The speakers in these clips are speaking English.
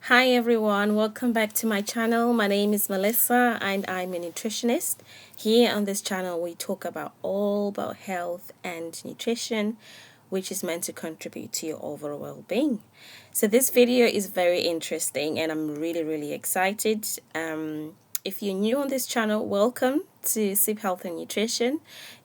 Hi everyone, welcome back to my channel. My name is Melissa and I'm a nutritionist. Here on this channel we talk about all about health and nutrition, which is meant to contribute to your overall well-being. So this video is very interesting and I'm really excited. If you're new on this channel, welcome to Sip Health and Nutrition.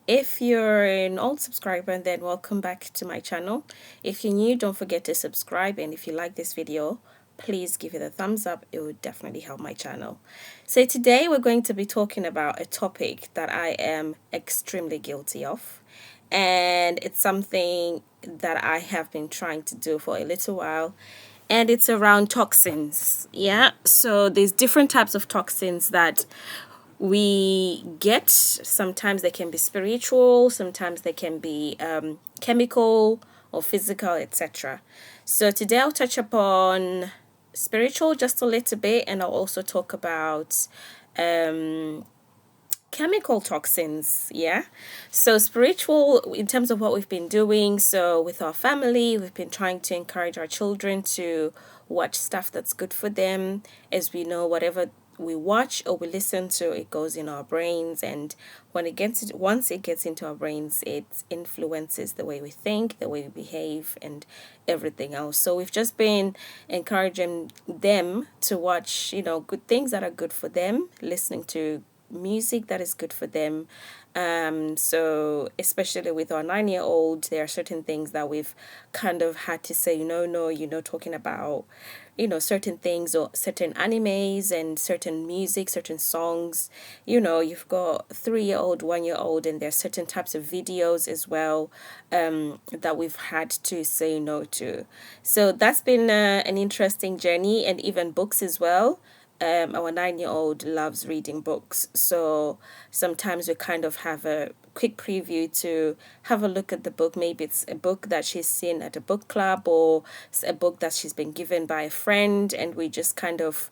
If you're an old subscriber, then welcome back to my channel. If you're new, don't forget to subscribe, and if you like this video, please give it a thumbs up. It would definitely help my channel. So today we're going to be talking about a topic that I am extremely guilty of, and it's something that I have been trying to do for a little while, and it's around toxins. Yeah, so there's different types of toxins that we get. Sometimes they can be spiritual, sometimes they can be chemical or physical, etc. So today I'll touch upon spiritual just a little bit, and I'll also talk about chemical toxins. Yeah, so spiritual in terms of what we've been doing. So with our family, we've been trying to encourage our children to watch stuff that's good for them. As we know, whatever we watch or we listen to, it goes in our brains, and once it gets into our brains, it influences the way we think, the way we behave, and everything else. So we've just been encouraging them to watch, good things that are good for them, listening to music that is good for them. So especially with our 9-year-old, there are certain things that we've kind of had to say, no, talking about, certain things or certain animes and certain music, certain songs. You've got 3-year-old, 1-year-old, and there's certain types of videos as well that we've had to say no to. So that's been an interesting journey, and even books as well. Our 9-year-old loves reading books, so sometimes we kind of have a quick preview to have a look at the book. Maybe it's a book that she's seen at a book club, or it's a book that she's been given by a friend, and we just kind of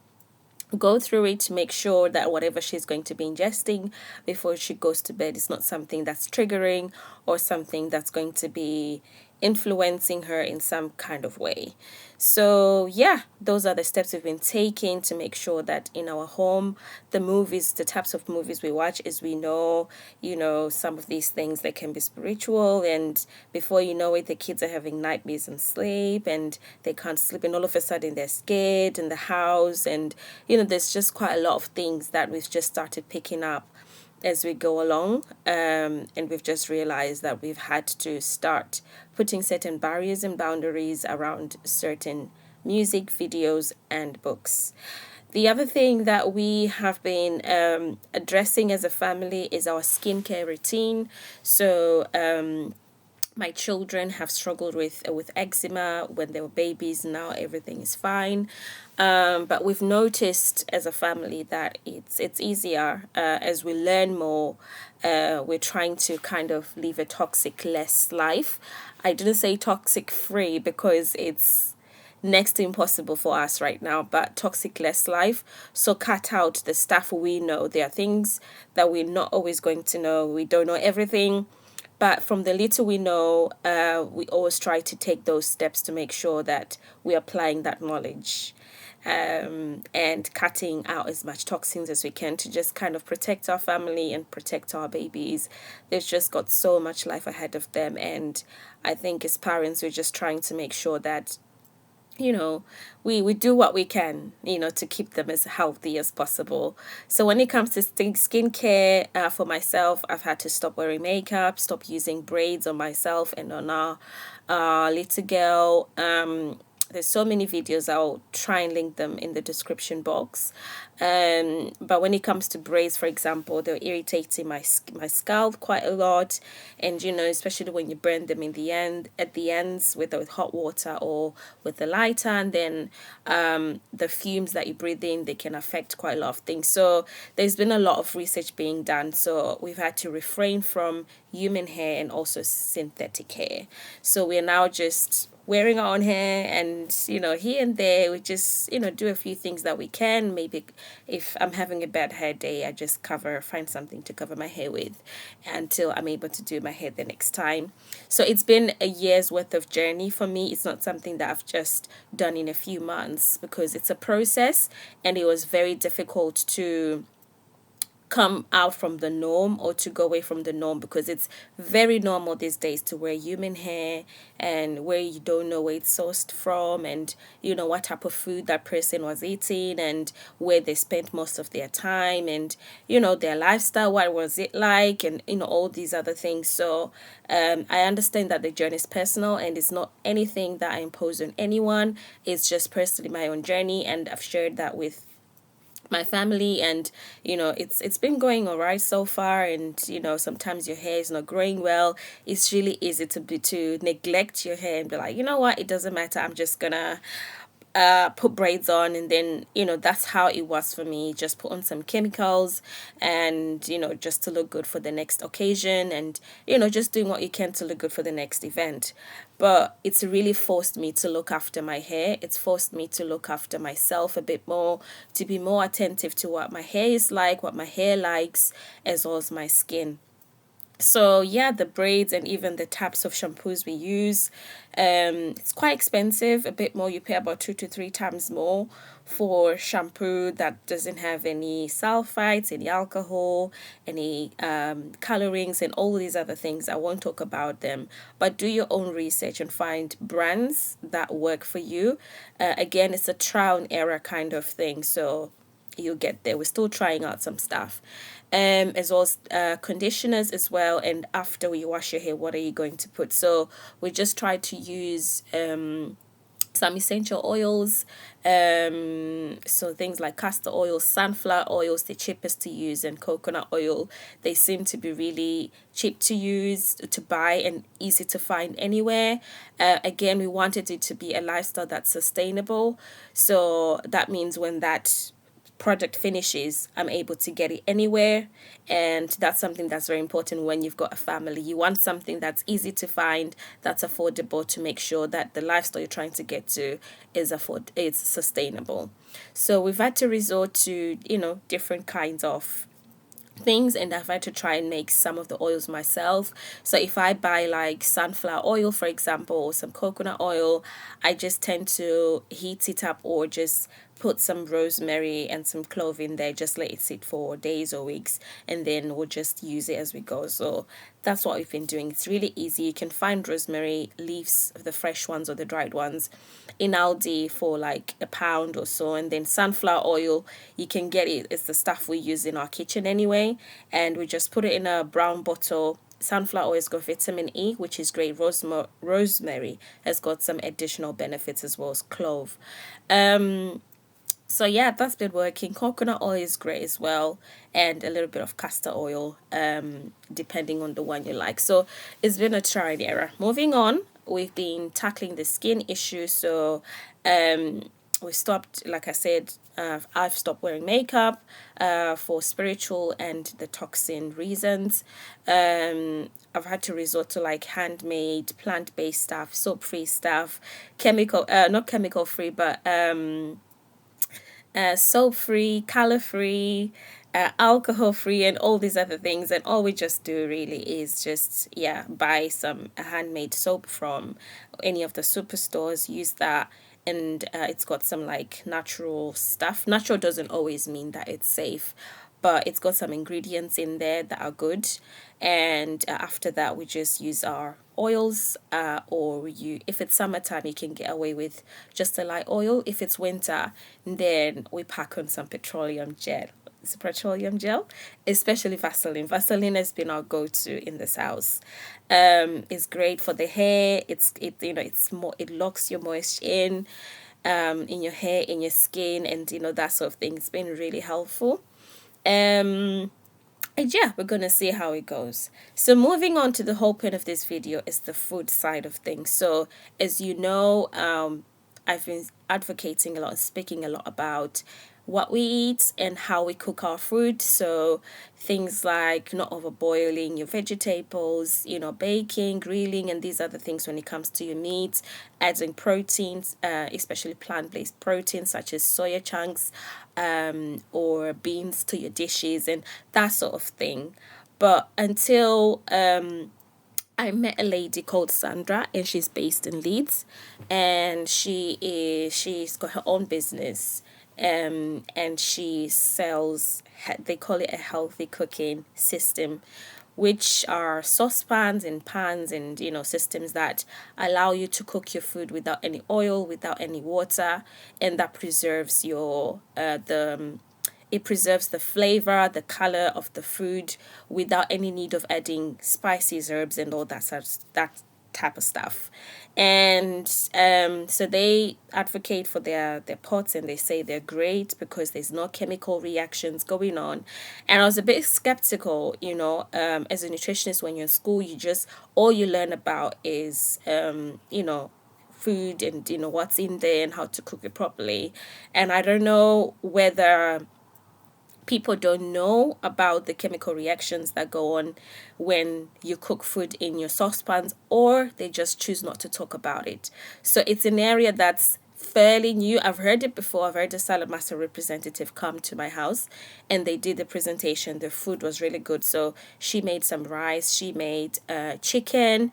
go through it to make sure that whatever she's going to be ingesting before she goes to bed is not something that's triggering or something that's going to be influencing her in some kind of way. So yeah, those are the steps we've been taking to make sure that in our home, the types of movies we watch, is we know, some of these things, they can be spiritual, and before you know it, the kids are having nightmares and sleep, and they can't sleep, and all of a sudden they're scared in the house, and there's just quite a lot of things that we've just started picking up as we go along, and we've just realized that we've had to start putting certain barriers and boundaries around certain music, videos, and books. The other thing that we have been addressing as a family is our skincare routine. So my children have struggled with eczema when they were babies. Now everything is fine, but we've noticed as a family that it's easier as we learn more. We're trying to kind of live a toxic less life. I didn't say toxic free because it's next to impossible for us right now, but toxic less life. So cut out the stuff we know. There are things that we're not always going to know. We don't know everything, but from the little we know, we always try to take those steps to make sure that we're applying that knowledge, and cutting out as much toxins as we can to just kind of protect our family and protect our babies. They've just got so much life ahead of them, and I think as parents, we're just trying to make sure that we do what we can, to keep them as healthy as possible. So when it comes to skincare, for myself, I've had to stop wearing makeup, stop using braids on myself and on our little girl. There's so many videos. I'll try and link them in the description box. But when it comes to braids, for example, they're irritating my scalp quite a lot, and especially when you burn them at the ends with hot water or with the lighter, and then the fumes that you breathe in, they can affect quite a lot of things. So there's been a lot of research being done. So we've had to refrain from human hair and also synthetic hair. So we're now just wearing our own hair, and here and there we just do a few things that we can. Maybe if I'm having a bad hair day, I just find something to cover my hair with until I'm able to do my hair the next time. So it's been a year's worth of journey for me. It's not something that I've just done in a few months, because it's a process, and it was very difficult to come out from the norm or to go away from the norm, because it's very normal these days to wear human hair, and where you don't know where it's sourced from, and what type of food that person was eating, and where they spent most of their time, and their lifestyle, what was it like, and all these other things. So I understand that the journey is personal, and it's not anything that I impose on anyone. It's just personally my own journey, and I've shared that with my family, and it's been going all right so far. And sometimes your hair is not growing well. It's really easy to neglect your hair and be like, what, it doesn't matter, I'm just gonna put braids on. And then that's how it was for me. Just put on some chemicals, and just to look good for the next occasion, and just doing what you can to look good for the next event. But it's really forced me to look after my hair. It's forced me to look after myself a bit more, to be more attentive to what my hair is like, what my hair likes, as well as my skin. So yeah, the braids and even the types of shampoos we use, it's quite expensive, a bit more. You pay about 2 to 3 times more for shampoo that doesn't have any sulfites, any alcohol, any colorings, and all these other things. I won't talk about them, but do your own research and find brands that work for you. Again, it's a trial and error kind of thing, so you'll get there. We're still trying out some stuff, as well as conditioners as well. And after we wash your hair, what are you going to put? So we just try to use some essential oils, so things like castor oil, sunflower oils, the cheapest to use, and coconut oil. They seem to be really cheap to use, to buy, and easy to find anywhere. Again, we wanted it to be a lifestyle that's sustainable, so that means when that product finishes, I'm able to get it anywhere. And that's something that's very important when you've got a family. You want something that's easy to find, that's affordable, to make sure that the lifestyle you're trying to get to is sustainable. So we've had to resort to different kinds of things, and I've had to try and make some of the oils myself. So if I buy like sunflower oil, for example, or some coconut oil, I just tend to heat it up, or just put some rosemary and some clove in there, just let it sit for days or weeks, and then we'll just use it as we go. So that's what we've been doing. It's really easy. You can find rosemary leaves, the fresh ones or the dried ones, in Aldi for like £1 or so. And then sunflower oil, you can get it. It's the stuff we use in our kitchen anyway. And we just put it in a brown bottle. Sunflower oil has got vitamin E, which is great. Rosemary has got some additional benefits, as well as clove. So yeah, that's been working. Coconut oil is great as well, and a little bit of castor oil, depending on the one you like. So it's been a try and error. Moving on, we've been tackling the skin issue. So we stopped, like I said, I've stopped wearing makeup for spiritual and the toxin reasons. I've had to resort to like handmade, plant-based stuff, soap-free stuff, not chemical free, but soap-free, color-free, alcohol-free, and all these other things. And all we just do really is just, buy some handmade soap from any of the superstores, use that, and it's got some like natural stuff. Natural doesn't always mean that it's safe, but it's got some ingredients in there that are good. And after that, we just use our oils, or if it's summertime, you can get away with just a light oil. If it's winter, then we pack on some petroleum gel. It's petroleum gel, especially Vaseline. Vaseline has been our go-to in this house. It's great for the hair. It locks your moisture in your hair, in your skin, and that sort of thing. It's been really helpful. And yeah, we're gonna see how it goes. So moving on to the whole point of this video is the food side of things. So as you know, I've been advocating a lot, speaking a lot about what we eat and how we cook our food. So things like not overboiling your vegetables, baking, grilling, and these other things when it comes to your meats, adding proteins, especially plant-based proteins such as soya chunks, or beans to your dishes and that sort of thing. But until I met a lady called Sandra, and she's based in Leeds, and she's got her own business, and she sells, they call it a healthy cooking system, which are saucepans and pans and systems that allow you to cook your food without any oil, without any water, and that preserves your the it preserves the flavor, the color of the food without any need of adding spices, herbs, and all that type of stuff. And so they advocate for their pots, and they say they're great because there's no chemical reactions going on. And I was a bit skeptical, as a nutritionist. When you're in school, you just, all you learn about is food and what's in there and how to cook it properly. And I don't know whether people don't know about the chemical reactions that go on when you cook food in your saucepans, or they just choose not to talk about it. So it's an area that's fairly new. I've heard it before. I've heard a salad master representative come to my house, and they did the presentation. The food was really good. So she made some rice, she made chicken,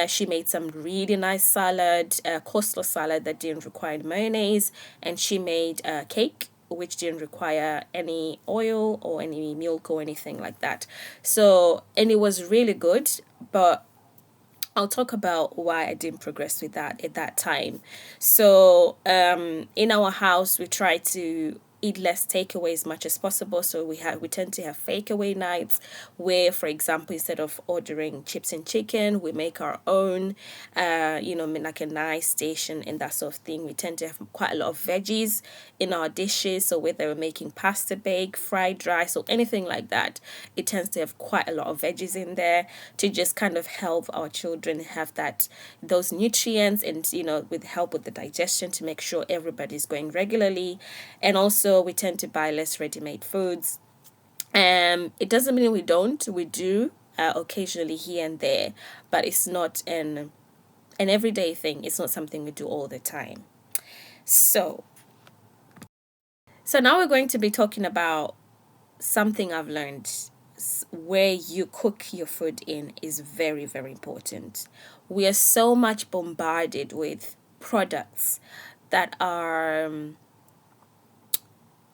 she made some really nice salad, coastal salad that didn't require mayonnaise, and she made cake which didn't require any oil or any milk or anything like that. So, and it was really good, but I'll talk about why I didn't progress with that at that time. So, in our house, we try to eat less takeaway as much as possible. So we tend to have takeaway nights where, for example, instead of ordering chips and chicken, we make our own, like a nice station and that sort of thing. We tend to have quite a lot of veggies in our dishes. So whether we're making pasta bake, fried rice, or anything like that, it tends to have quite a lot of veggies in there to just kind of help our children have those nutrients, and with help with the digestion, to make sure everybody's going regularly. And also we tend to buy less ready-made foods. It doesn't mean we do occasionally here and there, but it's not an everyday thing. It's not something we do all the time. So now we're going to be talking about something I've learned. Where you cook your food in is very, very important. We are so much bombarded with products that are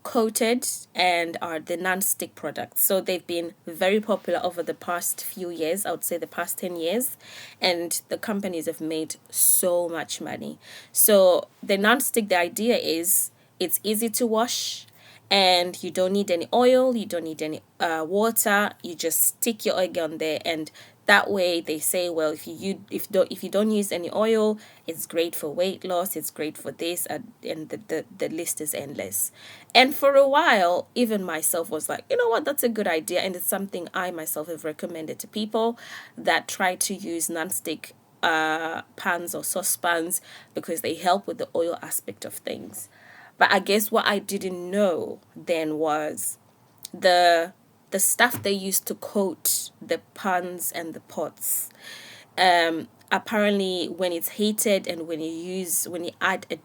coated and are the non-stick products. So they've been very popular over the past few years, I would say the past 10 years, and the companies have made so much money. So the non-stick, the idea is it's easy to wash, and you don't need any oil, you don't need any water. You just stick your egg on there, and that way they say, well, if you don't use any oil, it's great for weight loss, it's great for this, and the list is endless. And for a while, even myself was like, you know what, that's a good idea, and it's something I myself have recommended to people that try to use non-stick pans or saucepans, because they help with the oil aspect of things. But I guess what I didn't know then was the stuff they used to coat the pans and the pots. Apparently, when it's heated and when you add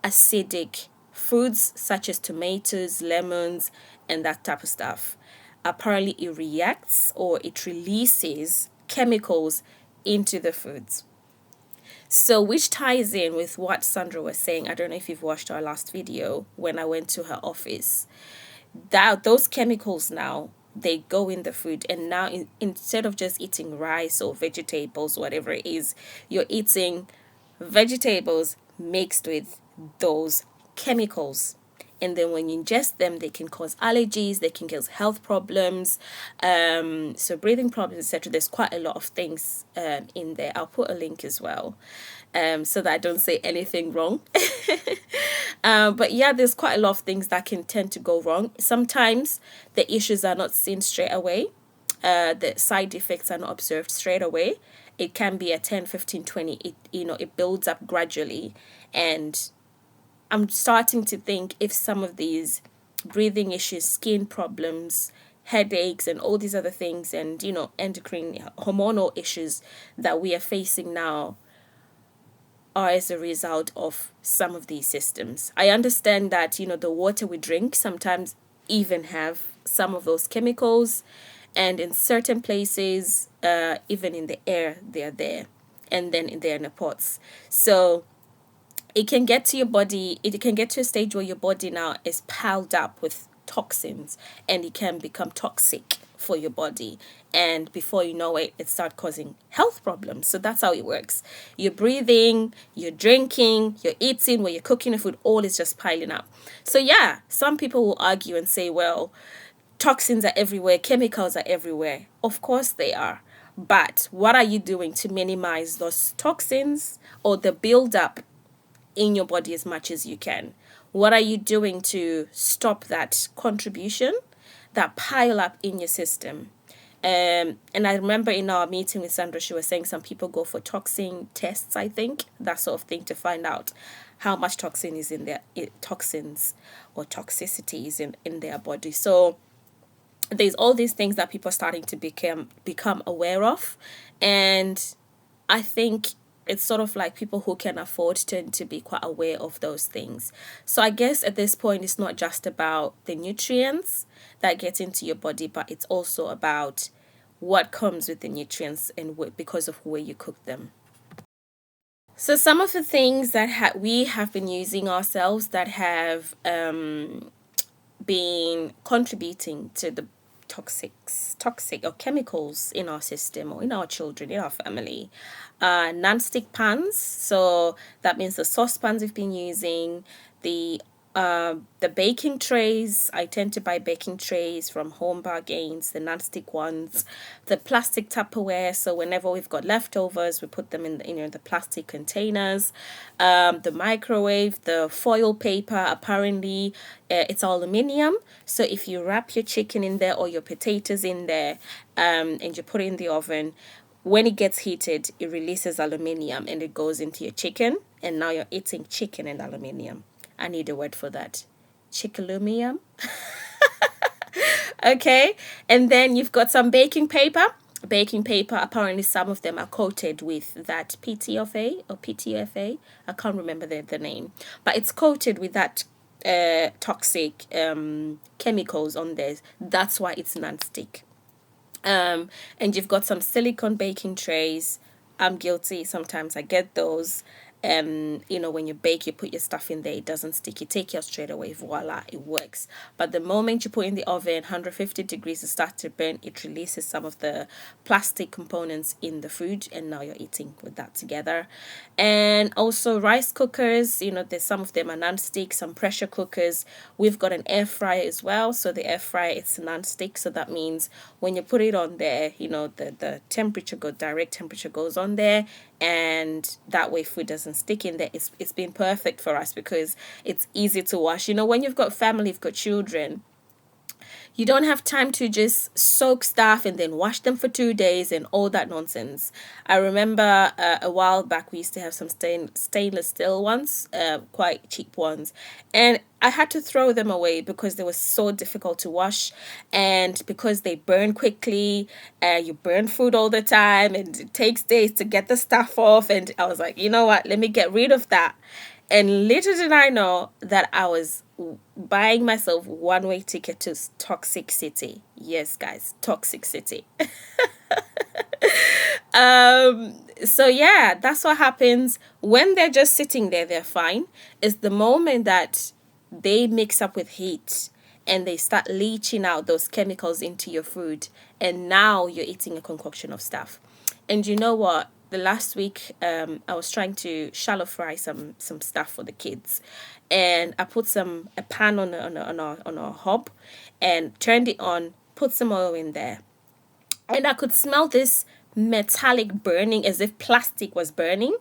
acidic foods such as tomatoes, lemons, and that type of stuff, apparently it reacts, or it releases chemicals into the foods. So, which ties in with what Sandra was saying. I don't know if you've watched our last video when I went to her office. That those chemicals now, they go in the food, and now instead of just eating rice or vegetables, whatever it is, you're eating vegetables mixed with those chemicals. And then when you ingest them, they can cause allergies, they can cause health problems, so breathing problems, etc. There's quite a lot of things in there. I'll put a link as well, so that I don't say anything wrong. But yeah, there's quite a lot of things that can tend to go wrong. Sometimes the issues are not seen straight away. The side effects are not observed straight away. It can be a 10, 15, 20. It builds up gradually. And I'm starting to think if some of these breathing issues, skin problems, headaches, and all these other things, and endocrine hormonal issues that we are facing now are as a result of some of these systems. I understand that, the water we drink sometimes even have some of those chemicals, and in certain places, even in the air, they are there, and then they're in the pots. So it can get to your body, it can get to a stage where your body now is piled up with toxins, and it can become toxic for your body, and before you know it, it starts causing health problems. So that's how it works. You're breathing, you're drinking, you're eating, where you're cooking the food, all is just piling up. So yeah, some people will argue and say, well, toxins are everywhere, chemicals are everywhere. Of course they are, but what are you doing to minimize those toxins or the buildup in your body as much as you can? What are you doing to stop that contribution, that pile up in your system? And I remember in our meeting with Sandra, she was saying some people go for toxin tests, I think, that sort of thing, to find out how much toxin is in their toxins or toxicities in their body. So there's all these things that people are starting to become aware of, and I think it's sort of like people who can afford tend to be quite aware of those things. So I guess at this point, it's not just about the nutrients that get into your body, but it's also about what comes with the nutrients and because of where you cook them. So some of the things that we have been using ourselves that have been contributing to the toxic or chemicals in our system or in our children, in our family. Non-stick pans, so that means the saucepans we've been using, the baking trays. I tend to buy baking trays from Home Bargains, the non-stick ones, the plastic Tupperware. So whenever we've got leftovers, we put them in the plastic containers. The microwave, the foil paper. Apparently, it's aluminium. So if you wrap your chicken in there or your potatoes in there, and you put it in the oven, when it gets heated, it releases aluminium and it goes into your chicken. And now you're eating chicken and aluminium. I need a word for that. Chickalumium. Okay. And then you've got some baking paper. Baking paper, apparently some of them are coated with that PTFA or PTFA. I can't remember the name. But it's coated with that toxic chemicals on there. That's why it's non-stick. And you've got some silicone baking trays. I'm guilty. Sometimes I get those. When you bake, you put your stuff in there, it doesn't stick. You take yours straight away, voila, it works. But the moment you put in the oven, 150 degrees, it starts to burn, it releases some of the plastic components in the food, and now you're eating with that together. And also rice cookers, there's some of them are non-stick, some pressure cookers. We've got an air fryer as well. So the air fryer, it's non-stick. So that means when you put it on there, the direct temperature goes on there, and that way food doesn't stick in there. It's been perfect for us because it's easy to wash. When you've got family, you've got children, you don't have time to just soak stuff and then wash them for 2 days and all that nonsense. I remember a while back we used to have some stainless steel ones, quite cheap ones, and I had to throw them away because they were so difficult to wash, and because they burn quickly. You burn food all the time and it takes days to get the stuff off, and I was like, you know what, let me get rid of that. And little did I know that I was buying myself one-way ticket to Toxic City. Yes, guys, Toxic City. So yeah, that's what happens when they're just sitting there. They're fine. It's the moment that they mix up with heat and they start leaching out those chemicals into your food, and now you're eating a concoction of stuff. And you know what? The last week, I was trying to shallow fry some stuff for the kids, and I put a pan on a hob, and turned it on, put some oil in there, and I could smell this metallic burning as if plastic was burning.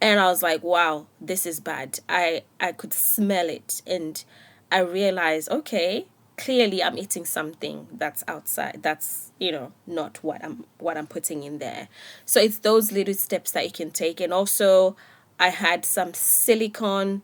And I was like, wow, this is bad. I could smell it, and I realized, okay, clearly I'm eating something that's outside. That's, not what I'm putting in there. So it's those little steps that you can take. And also, I had some silicone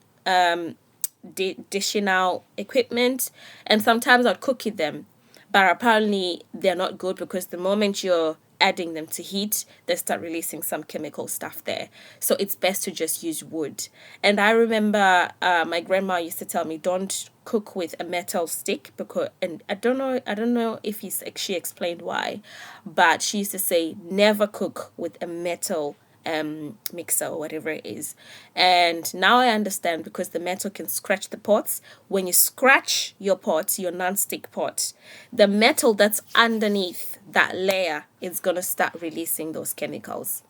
dishing out equipment, and sometimes I'd cook with them, but apparently they're not good because the moment you're adding them to heat, they start releasing some chemical stuff there. So it's best to just use wood. And I remember my grandma used to tell me, don't cook with a metal stick, because, and I don't know if she explained why, but she used to say never cook with a metal mixer or whatever it is. And now I understand, because the metal can scratch the pots. When you scratch your pot, your non-stick pot, the metal that's underneath that layer is going to start releasing those chemicals.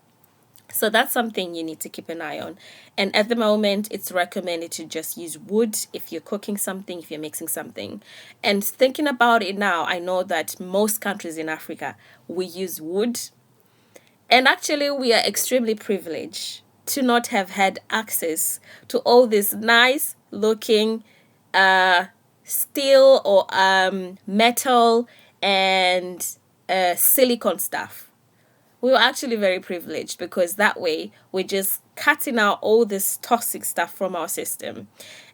So that's something you need to keep an eye on. And at the moment, it's recommended to just use wood if you're cooking something, if you're mixing something. And thinking about it now, I know that most countries in Africa, we use wood, and actually, we are extremely privileged to not have had access to all this nice looking uh, steel or metal and silicone stuff. We were actually very privileged, because that way we're just cutting out all this toxic stuff from our system.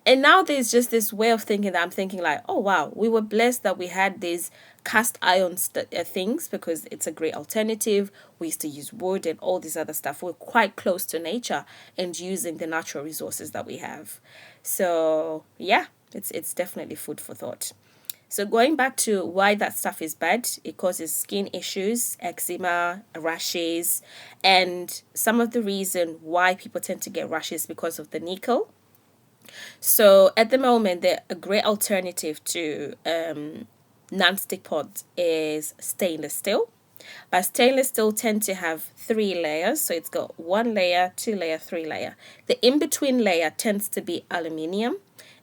And now there's just this way of thinking that I'm thinking like, oh wow, we were blessed that we had these cast iron things, because it's a great alternative. We used to use wood and all this other stuff. We're quite close to nature and using the natural resources that we have. So yeah, it's definitely food for thought. So going back to why that stuff is bad, it causes skin issues, eczema, rashes, and some of the reason why people tend to get rashes because of the nickel. So at the moment, a great alternative to non-stick pot is stainless steel. But stainless steel tend to have three layers. So it's got one layer, two layer, three layer. The in-between layer tends to be aluminium,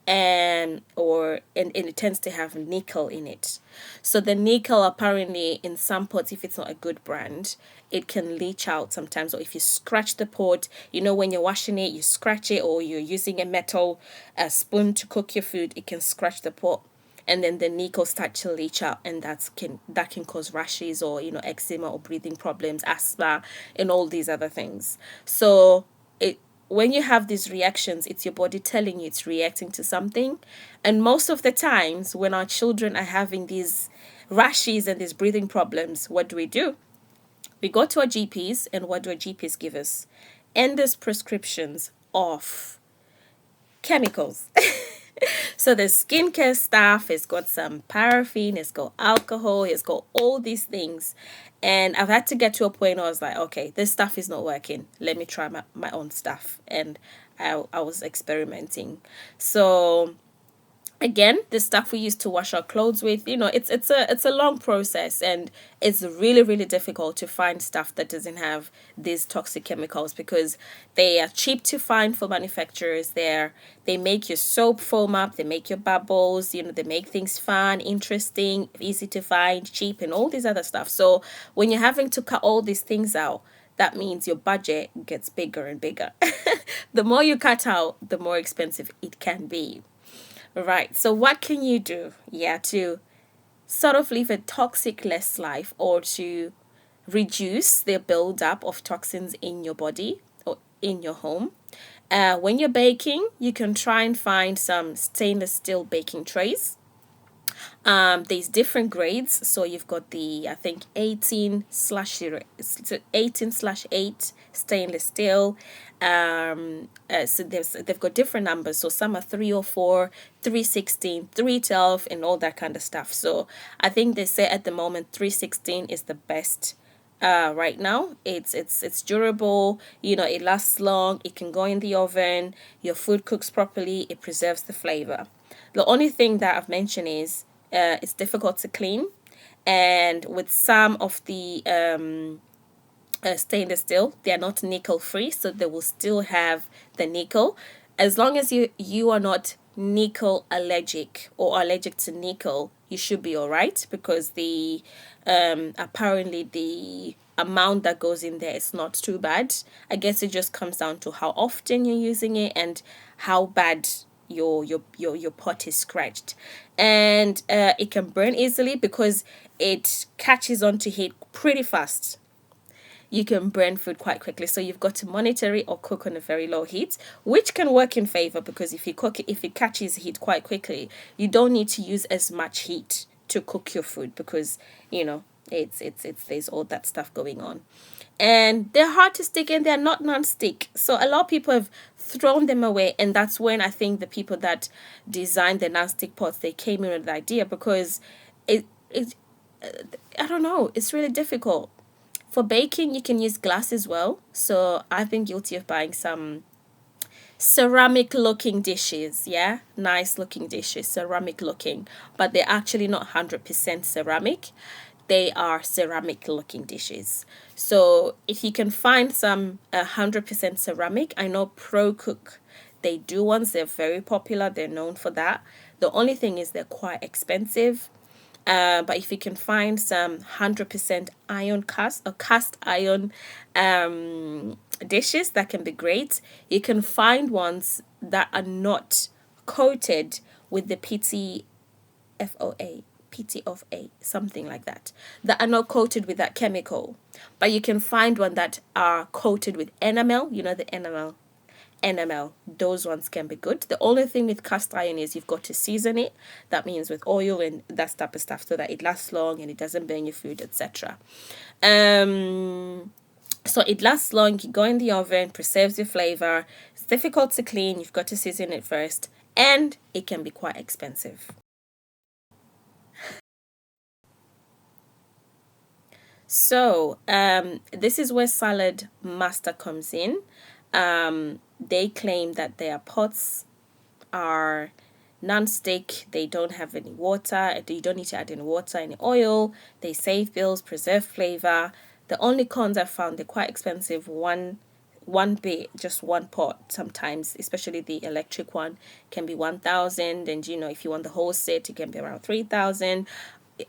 and it tends to have nickel in it. So the nickel, apparently in some pots, if it's not a good brand, it can leach out sometimes. Or if you scratch the pot, when you're washing it, you scratch it, or you're using a spoon to cook your food, it can scratch the pot, and then the nickel start to leach out, and that can cause rashes, or eczema, or breathing problems, asthma, and all these other things. So it when you have these reactions, it's your body telling you it's reacting to something. And most of the times when our children are having these rashes and these breathing problems, what do? We go to our GPs, and what do our GPs give us? Endless prescriptions of chemicals. So the skincare stuff, it's got some paraffin, it's got alcohol, it's got all these things. And I've had to get to a point where I was like, okay, this stuff is not working. Let me try my own stuff. And I was experimenting. So again, the stuff we used to wash our clothes with, it's a long process, and it's really, really difficult to find stuff that doesn't have these toxic chemicals, because they are cheap to find for manufacturers. They make your soap foam up, they make your bubbles, they make things fun, interesting, easy to find, cheap, and all these other stuff. So when you're having to cut all these things out, that means your budget gets bigger and bigger. The more you cut out, the more expensive it can be. Right. So what can you do? Yeah, to sort of live a toxic less life, or to reduce the buildup of toxins in your body or in your home. When you're baking, you can try and find some stainless steel baking trays. There's different grades. So you've got the, I think, 18/8 stainless steel. So they've got different numbers. So some are 304, 316, 312, and all that kind of stuff. So I think they say at the moment 316 is the best. Right now, it's durable. It lasts long. It can go in the oven. Your food cooks properly. It preserves the flavor. The only thing that I've mentioned is it's difficult to clean, and with some of the stainless steel, they are not nickel free, so they will still have the nickel. As long as you are not nickel allergic or allergic to nickel, you should be all right, because the apparently the amount that goes in there is not too bad. I guess it just comes down to how often you're using it and how bad your pot is scratched. And it can burn easily because it catches on to heat pretty fast. you can burn food quite quickly. So you've got to monitor it or cook on a very low heat, which can work in favor, because if you cook it, if it catches heat quite quickly, you don't need to use as much heat to cook your food, because it's there's all that stuff going on. And they're hard to stick and they're not non-stick. So a lot of people have thrown them away, and that's when I think the people that designed the non-stick pots, they came in with the idea, because it I don't know, it's really difficult. For baking, you can use glass as well. So I've been guilty of buying some ceramic looking dishes. Yeah, nice looking dishes, ceramic looking, but they're actually not 100% ceramic. They are ceramic looking dishes. So if you can find some 100% ceramic, I know Pro Cook, they do ones. They're very popular, they're known for that. The only thing is they're quite expensive. But if you can find some 100% iron cast or cast iron dishes, that can be great. You can find ones that are not coated with the PTFOA, something like that, that are not coated with that chemical. But you can find one that are coated with enamel, the enamel. Those ones can be good. The only thing with cast iron is you've got to season it. That means with oil and that type of stuff, so that it lasts long and it doesn't burn your food, etc. So it lasts long. You go in the oven, preserves your flavor. It's difficult to clean. You've got to season it first, and it can be quite expensive. So this is where Salad Master comes in. They claim that their pots are non-stick, they don't have any water, you don't need to add any water, any oil, they save bills, preserve flavor. The only cons I've found, they're quite expensive. One bit, just one pot, sometimes, especially the electric one, can be 1,000, and if you want the whole set, it can be around 3,000.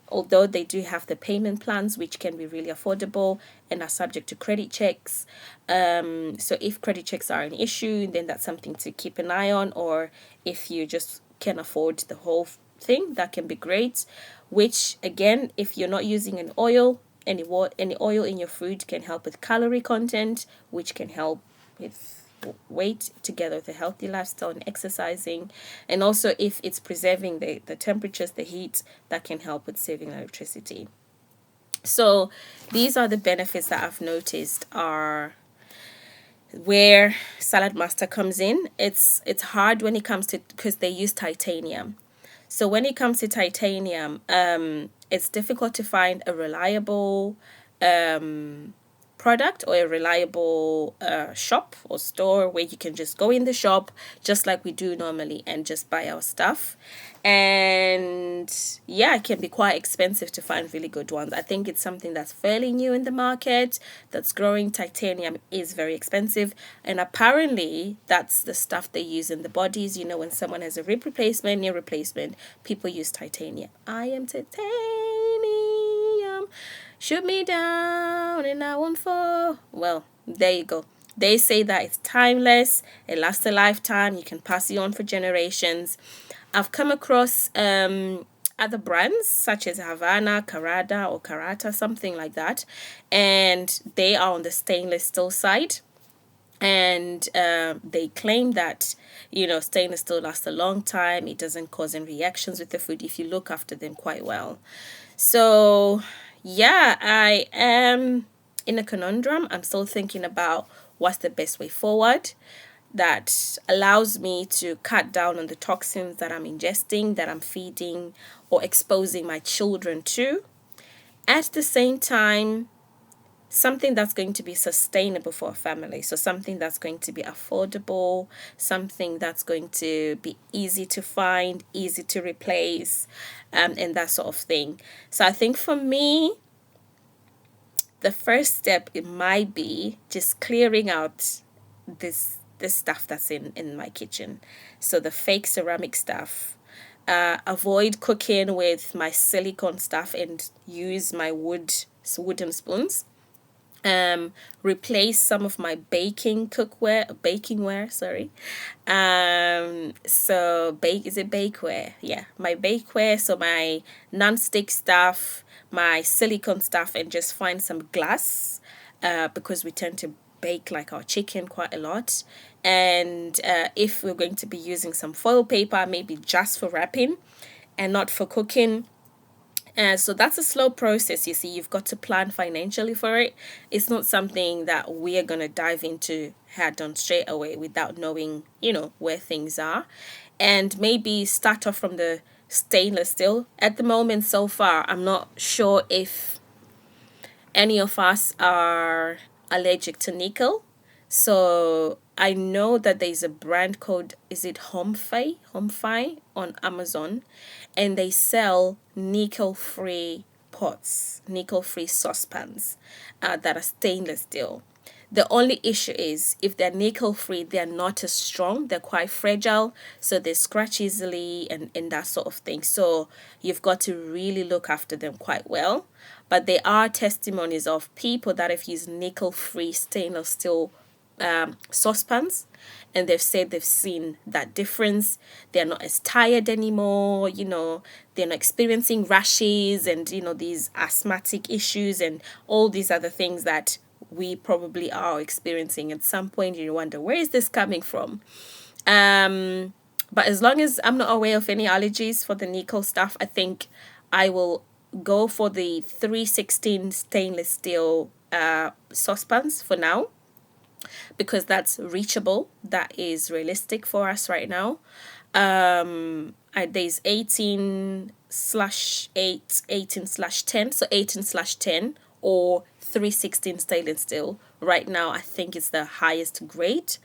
Although they do have the payment plans, which can be really affordable and are subject to credit checks. So if credit checks are an issue, then that's something to keep an eye on. Or if you just can afford the whole thing, that can be great. Which again, if you're not using an oil, any oil in your food can help with calorie content, which can help with weight, together with a healthy lifestyle and exercising. And also if it's preserving the temperatures, the heat, that can help with saving electricity. So these are the benefits that I've noticed are where Salad Master comes in. It's hard when it comes to, because they use titanium. So when it comes to titanium, it's difficult to find a reliable product or a reliable shop or store where you can just go in the shop just like we do normally and just buy our stuff. And yeah, it can be quite expensive to find really good ones. I think it's something that's fairly new in the market, that's growing. Titanium is very expensive, and apparently that's the stuff they use in the bodies. When someone has a rib replacement, knee replacement, people use titanium. I am titanium, shoot me down and I won't fall. Well, there you go. They say that it's timeless, it lasts a lifetime, you can pass it on for generations. I've come across other brands such as Havana, Carada, or Karata, something like that, and they are on the stainless steel side. And they claim that stainless steel lasts a long time, it doesn't cause any reactions with the food if you look after them quite well. So yeah, I am in a conundrum. I'm still thinking about what's the best way forward that allows me to cut down on the toxins that I'm ingesting, that I'm feeding or exposing my children to. At the same time, something that's going to be sustainable for a family. So something that's going to be affordable, something that's going to be easy to find, easy to replace, and that sort of thing. So I think for me, the first step, it might be just clearing out this stuff that's in my kitchen. So the fake ceramic stuff. Avoid cooking with my silicone stuff and use my wooden spoons. Replace some of my bakingware, sorry. So is it bakeware? Yeah, my bakeware. So my non-stick stuff, my silicone stuff, and just find some glass because we tend to bake like our chicken quite a lot. And if we're going to be using some foil paper, maybe just for wrapping and not for cooking. So that's a slow process. You see, you've got to plan financially for it. It's not something that we are going to dive into head on straight away without knowing, where things are. And maybe start off from the stainless steel. At the moment, so far, I'm not sure if any of us are allergic to nickel. So I know that there's a brand called, is it Homefy on Amazon, and they sell nickel-free pots, nickel-free saucepans that are stainless steel. The only issue is if they're nickel free, they're not as strong. They're quite fragile, so they scratch easily and that sort of thing. So you've got to really look after them quite well. But there are testimonies of people that have used nickel free stainless steel saucepans, and they've said they've seen that difference. They're not as tired anymore, they're not experiencing rashes and these asthmatic issues and all these other things that we probably are experiencing at some point. You wonder, where is this coming from? But as long as I'm not aware of any allergies for the nickel stuff, I think I will go for the 316 stainless steel saucepans for now, because that's reachable, that is realistic for us right now. There's 18/8, 18/10, so 18/10 or 316 stainless steel. Right now, I think it's the highest grade.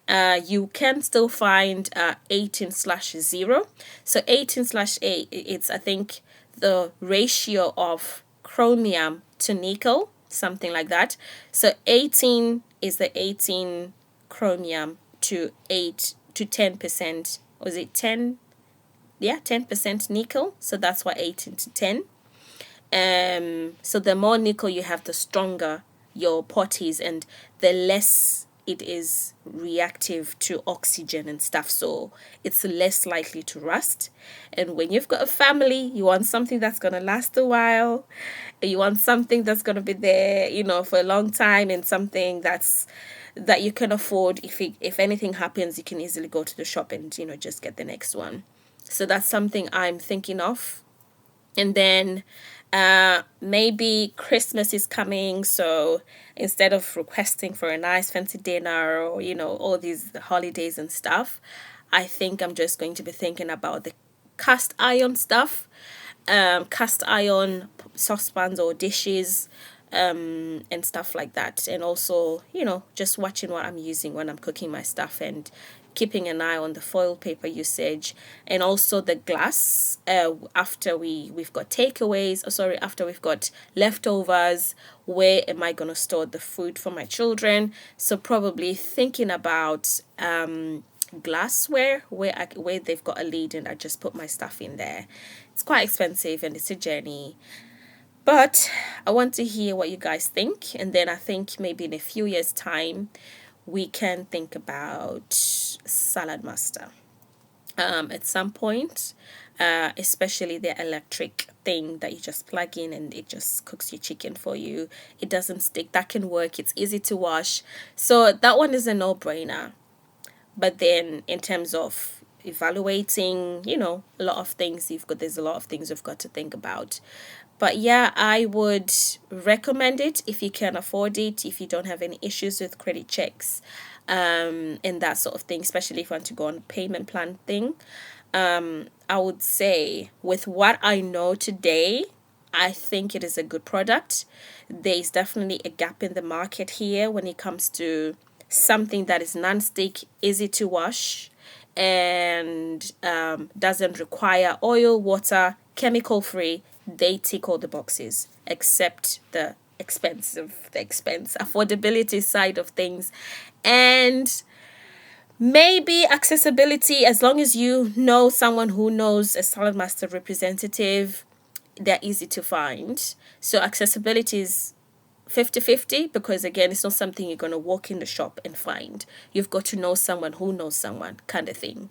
You can still find 18/0. So 18/8, it's, I think, the ratio of chromium to nickel, something like that. So 18 is the 18 chromium to 8 to 10%. Was it 10? Yeah, 10% nickel. So that's why 18 to 10. So the more nickel you have, the stronger your pot is, and the less it is reactive to oxygen and stuff, so it's less likely to rust. And when you've got a family, you want something that's going to last a while. You want something that's going to be there, for a long time, and something that you can afford. If anything happens, you can easily go to the shop and just get the next one. So that's something I'm thinking of. And then maybe Christmas is coming, so instead of requesting for a nice fancy dinner or all these holidays and stuff, I think I'm just going to be thinking about the cast iron stuff, cast iron saucepans or dishes, and stuff like that. And also, just watching what I'm using when I'm cooking my stuff, and keeping an eye on the foil paper usage, and also the glass. After we've got takeaways, after we've got leftovers, where am I going to store the food for my children? So probably thinking about glassware where they've got a lid and I just put my stuff in there. It's quite expensive and it's a journey. But I want to hear what you guys think, and then I think maybe in a few years' time, we can think about Salad Master at some point, especially the electric thing that you just plug in and it just cooks your chicken for you. It doesn't stick. That can work. It's easy to wash. So that one is a no-brainer. But then in terms of evaluating, a lot of things, there's a lot of things you've got to think about. But yeah, I would recommend it if you can afford it, if you don't have any issues with credit checks, and that sort of thing, especially if you want to go on a payment plan thing. I would say with what I know today, I think it is a good product. There's definitely a gap in the market here when it comes to something that is non-stick, easy to wash, and doesn't require oil, water, chemical free. They tick all the boxes except the expense, affordability side of things, and maybe accessibility. As long as you know someone who knows a Salad Master representative, they're easy to find. So accessibility is 50-50, because again, it's not something you're going to walk in the shop and find. You've got to know someone who knows someone, kind of thing.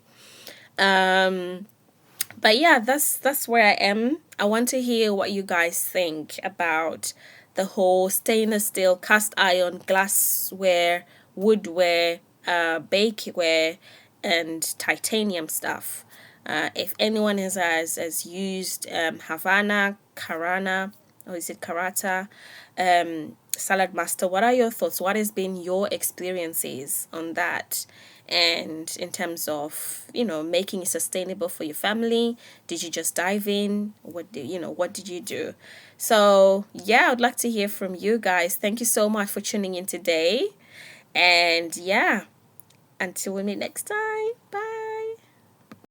But yeah, that's where I am. I want to hear what you guys think about the whole stainless steel, cast iron, glassware, woodware, bakeware, and titanium stuff. If anyone has used Havana, Karana, or is it Karata, Salad Master, what are your thoughts? What has been your experiences on that? And in terms of, making it sustainable for your family, did you just dive in? What did you do? So yeah, I'd like to hear from you guys. Thank you so much for tuning in today. And yeah, until we meet next time. Bye.